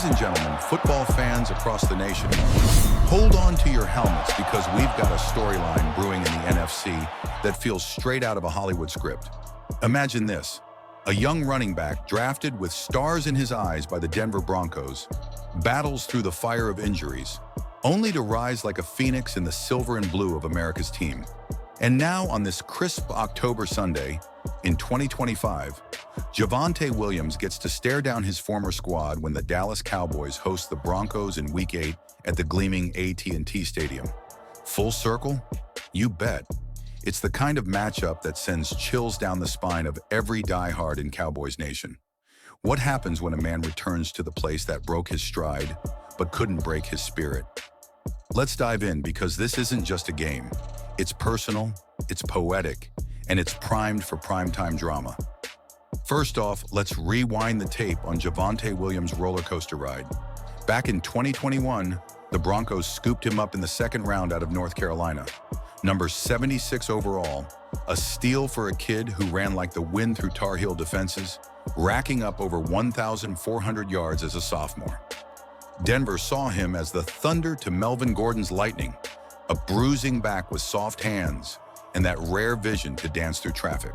Ladies and gentlemen, football fans across the nation, hold on to your helmets because we've got a storyline brewing in the NFC that feels straight out of a Hollywood script. Imagine this: a young running back drafted with stars in his eyes by the Denver Broncos battles through the fire of injuries, only to rise like a phoenix in the silver and blue of America's team. And now, on this crisp October Sunday, in 2025, Javonte Williams gets to stare down his former squad when the Dallas Cowboys host the Broncos in Week 8 at the gleaming AT&T Stadium. Full circle? You bet. It's the kind of matchup that sends chills down the spine of every diehard in Cowboys Nation. What happens when a man returns to the place that broke his stride, but couldn't break his spirit? Let's dive in, because this isn't just a game. It's personal, it's poetic, and it's primed for primetime drama. First off, let's rewind the tape on Javonte Williams' roller coaster ride. Back in 2021, the Broncos scooped him up in the second round out of North Carolina. Number 76 overall, a steal for a kid who ran like the wind through Tar Heel defenses, racking up over 1,400 yards as a sophomore. Denver saw him as the thunder to Melvin Gordon's lightning, a bruising back with soft hands and that rare vision to dance through traffic.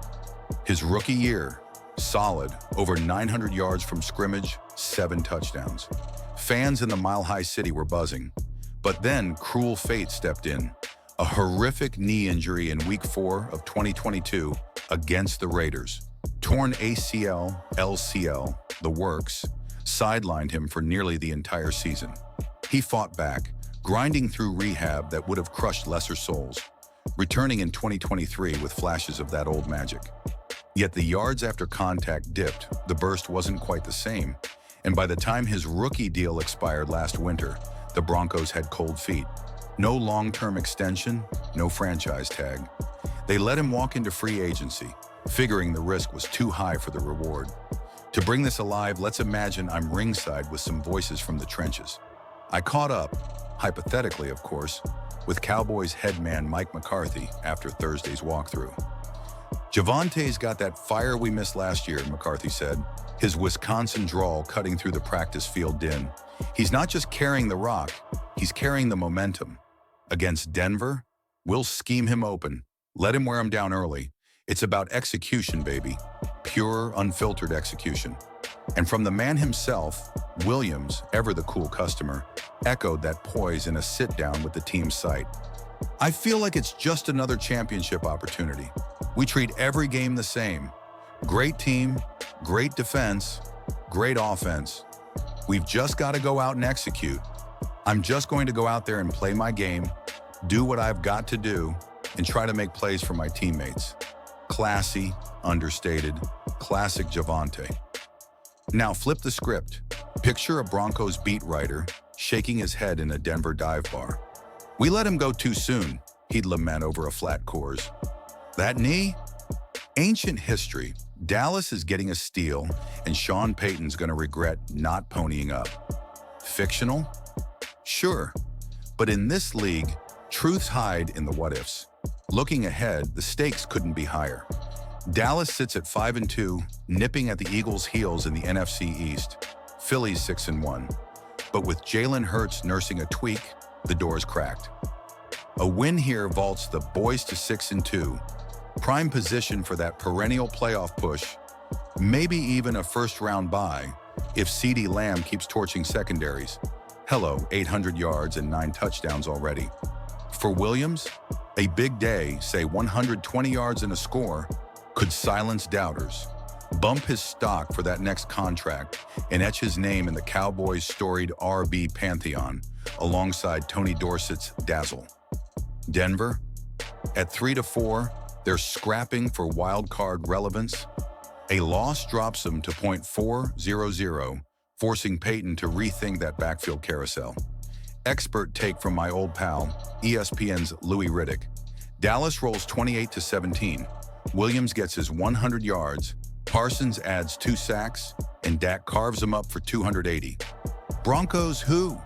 His rookie year, solid, over 900 yards from scrimmage, 7 touchdowns. Fans in the Mile High City were buzzing. But then cruel fate stepped in. A horrific knee injury in Week 4 of 2022 against the Raiders. Torn ACL, LCL, the works, sidelined him for nearly the entire season. He fought back, grinding through rehab that would have crushed lesser souls, returning in 2023 with flashes of that old magic. Yet the yards after contact dipped, the burst wasn't quite the same, and by the time his rookie deal expired last winter, the Broncos had cold feet. No long-term extension, no franchise tag. They let him walk into free agency, figuring the risk was too high for the reward. To bring this alive, let's imagine I'm ringside with some voices from the trenches. I caught up, hypothetically of course, with Cowboys head man Mike McCarthy after Thursday's walkthrough. Javonte's got that fire we missed last year, McCarthy said, his Wisconsin drawl cutting through the practice field din. He's not just carrying the rock, he's carrying the momentum. Against Denver, we'll scheme him open, let him wear him down early. It's about execution, baby. Pure, unfiltered execution. And from the man himself, Williams, ever the cool customer, echoed that poise in a sit-down with the team's site. I feel like it's just another championship opportunity. We treat every game the same. Great team, great defense, great offense. We've just got to go out and execute. I'm just going to go out there and play my game, do what I've got to do, and try to make plays for my teammates. Classy, understated, classic Javonte. Now flip the script. Picture a Broncos beat writer shaking his head in a Denver dive bar. We let him go too soon, he'd lament over a flat Coors. That knee? Ancient history. Dallas is getting a steal, and Sean Payton's going to regret not ponying up. Fictional? Sure. But in this league, truths hide in the what-ifs. Looking ahead, the stakes couldn't be higher. Dallas sits at 5-2, nipping at the Eagles' heels in the NFC East. Philly's 6-1. But with Jalen Hurts nursing a tweak, the door's cracked. A win here vaults the boys to 6-2, prime position for that perennial playoff push, maybe even a first-round bye if CeeDee Lamb keeps torching secondaries. Hello, 800 yards and 9 touchdowns already. For Williams, a big day, say 120 yards and a score, could silence doubters, bump his stock for that next contract, and etch his name in the Cowboys' storied RB pantheon alongside Tony Dorsett's dazzle. Denver, at 3-4, they're scrapping for wild card relevance. A loss drops them to .400, forcing Payton to rethink that backfield carousel. Expert take from my old pal, ESPN's Louis Riddick. Dallas rolls 28-17. Williams gets his 100 yards, Parsons adds 2 sacks, and Dak carves him up for 280. Broncos who?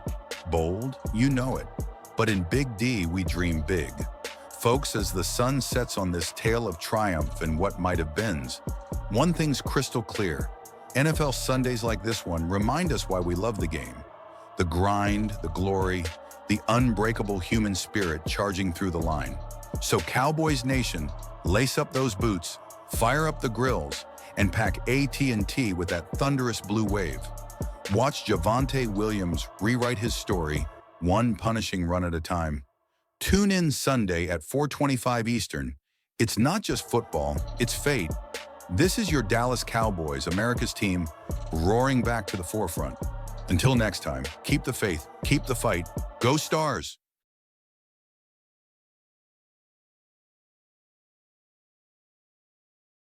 Bold, you know it. But in Big D, we dream big. Folks, as the sun sets on this tale of triumph and what might have beens, one thing's crystal clear. NFL Sundays like this one remind us why we love the game. The grind, the glory, the unbreakable human spirit charging through the line. So Cowboys Nation, lace up those boots, fire up the grills, and pack AT&T with that thunderous blue wave. Watch Javonte Williams rewrite his story, one punishing run at a time. Tune in Sunday at 4:25 Eastern. It's not just football, it's fate. This is your Dallas Cowboys, America's team, roaring back to the forefront. Until next time, keep the faith, keep the fight, go Stars!